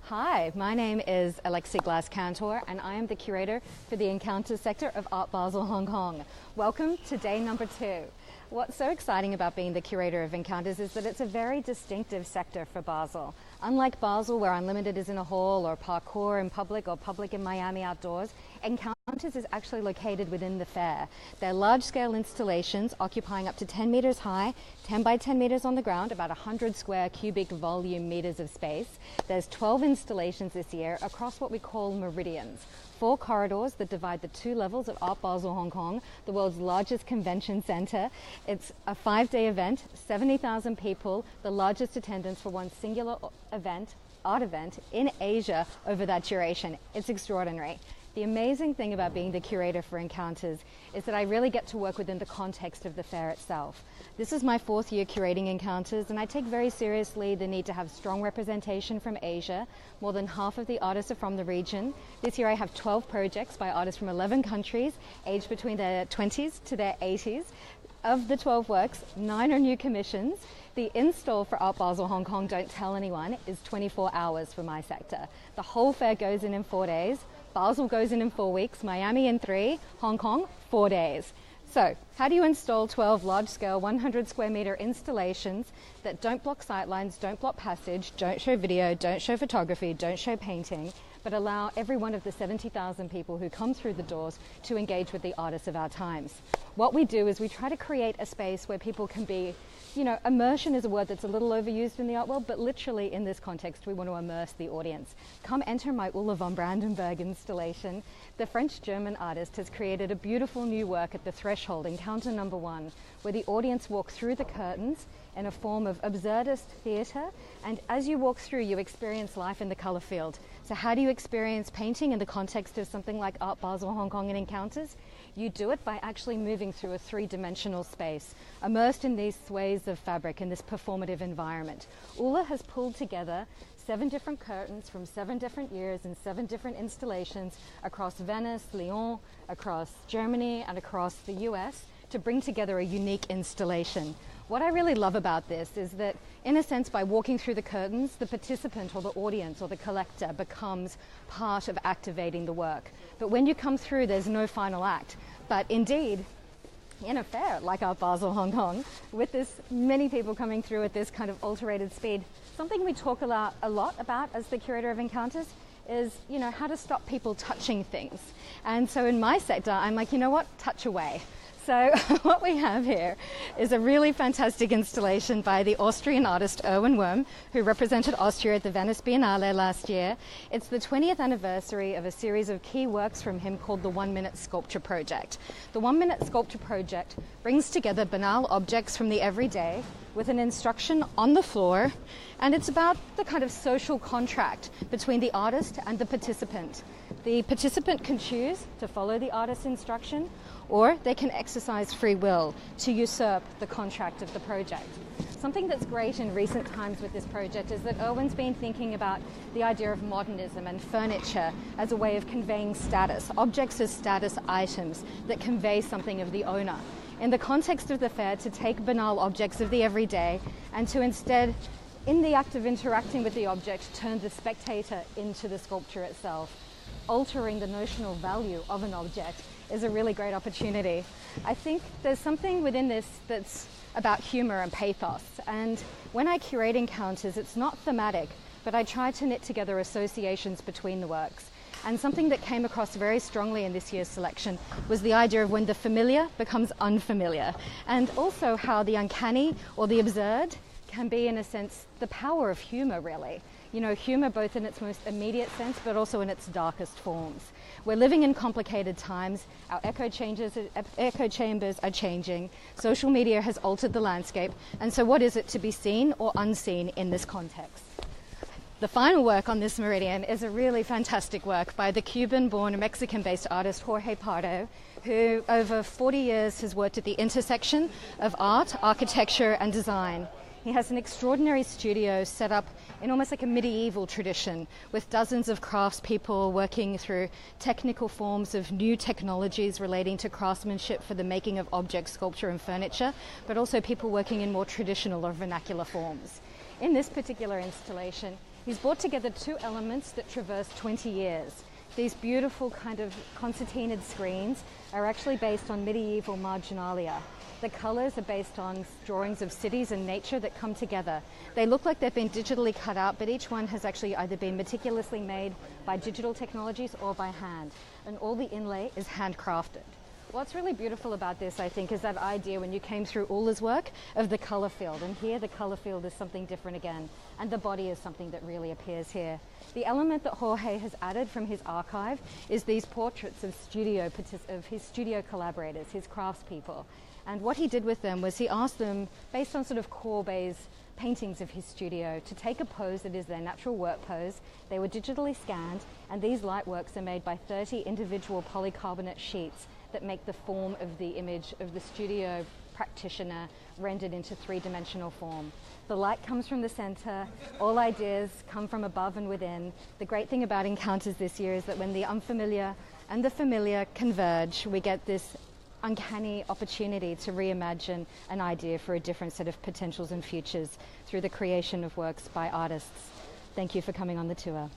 Hi, my name is Alexie Glass-Kantor and I am the curator for the Encounters sector of Art Basel, Hong Kong. Welcome to day number 2. What's so exciting about being the curator of Encounters is that it's a very distinctive sector for Basel. Unlike Basel, where Unlimited is in a hall, or Parkour in public, or Public in Miami outdoors, Encounters is actually located within the fair. They're large-scale installations occupying up to 10 meters high, 10 by 10 meters on the ground, about 100 square cubic volume meters of space. There's 12 installations this year across what we call meridians. 4 corridors that divide the 2 levels of Art Basel Hong Kong, the world's largest convention center. It's a 5-day event, 70,000 people, the largest attendance for one singular event, art event in Asia over that duration. It's extraordinary. The amazing thing about being the curator for Encounters is that I really get to work within the context of the fair itself. This is my 4th year curating Encounters, and I take very seriously the need to have strong representation from Asia. More than half of the artists are from the region. This year I have 12 projects by artists from 11 countries, aged between their 20s to their 80s. Of the 12 works, 9 are new commissions. The install for Art Basel Hong Kong, Don't Tell Anyone, is 24 hours for my sector. The whole fair goes in 4 days. Basel goes in 4 weeks, Miami in 3, Hong Kong 4 days. So, how do you install 12 large-scale 100 square meter installations that don't block sightlines, don't block passage, don't show video, don't show photography, don't show painting, but allow every one of the 70,000 people who come through the doors to engage with the artists of our times? What we do is we try to create a space where people can be, immersion is a word that's a little overused in the art world, but literally in this context, we want to immerse the audience. Come enter my Ulla von Brandenburg installation. The French-German artist has created a beautiful new work at the threshold, Encounter number 1, where the audience walk through the curtains in a form of absurdist theatre, and as you walk through, you experience life in the colour field. So how do you experience painting in the context of something like Art Basel Hong Kong and Encounters? You do it by actually moving through a 3-dimensional space, immersed in these sways of fabric in this performative environment. Ulla has pulled together 7 different curtains from 7 different years and 7 different installations across Venice, Lyon, across Germany, and across the US to bring together a unique installation. What I really love about this is that, in a sense, by walking through the curtains, the participant or the audience or the collector becomes part of activating the work. But when you come through, there's no final act. But indeed, in a fair like Art Basel Hong Kong, with this many people coming through at this kind of alterated speed, something we talk a lot about as the curator of Encounters is, how to stop people touching things. And so in my sector, I'm like, touch away. So what we have here is a really fantastic installation by the Austrian artist Erwin Wurm, who represented Austria at the Venice Biennale last year. It's the 20th anniversary of a series of key works from him called the 1 Minute Sculpture Project. The 1 Minute Sculpture Project brings together banal objects from the everyday with an instruction on the floor, and it's about the kind of social contract between the artist and the participant. The participant can choose to follow the artist's instruction, or they can exercise free will to usurp the contract of the project. Something that's great in recent times with this project is that Erwin's been thinking about the idea of modernism and furniture as a way of conveying status, objects as status items that convey something of the owner. In the context of the fair, to take banal objects of the everyday and to instead, in the act of interacting with the object, turn the spectator into the sculpture itself. Altering the notional value of an object is a really great opportunity. I think there's something within this that's about humor and pathos, and when I curate Encounters, it's not thematic, but I try to knit together associations between the works. And something that came across very strongly in this year's selection was the idea of when the familiar becomes unfamiliar, and also how the uncanny or the absurd can be, in a sense, the power of humor, really. Humor both in its most immediate sense, but also in its darkest forms. We're living in complicated times. Our echo chambers are changing. Social media has altered the landscape. And so what is it to be seen or unseen in this context? The final work on this meridian is a really fantastic work by the Cuban-born Mexican-based artist Jorge Pardo, who over 40 years has worked at the intersection of art, architecture, and design. He has an extraordinary studio set up in almost like a medieval tradition, with dozens of craftspeople working through technical forms of new technologies relating to craftsmanship for the making of objects, sculpture and furniture, but also people working in more traditional or vernacular forms. In this particular installation, He's brought together two elements that traverse 20 years. These beautiful kind of concertinaed screens are actually based on medieval marginalia. The colors are based on drawings of cities and nature that come together. They look like they've been digitally cut out, but each one has actually either been meticulously made by digital technologies or by hand. And all the inlay is handcrafted. What's really beautiful about this, I think, is that idea when you came through Ulla's work of the color field. And here the color field is something different again. And the body is something that really appears here. The element that Jorge has added from his archive is these portraits of his studio collaborators, his craftspeople. And what he did with them was he asked them, based on sort of Courbet's paintings of his studio, to take a pose that is their natural work pose. They were digitally scanned, and these light works are made by 30 individual polycarbonate sheets that make the form of the image of the studio practitioner rendered into three-dimensional form. The light comes from the center, all ideas come from above and within. The great thing about Encounters this year is that when the unfamiliar and the familiar converge, we get this uncanny opportunity to reimagine an idea for a different set of potentials and futures through the creation of works by artists. Thank you for coming on the tour.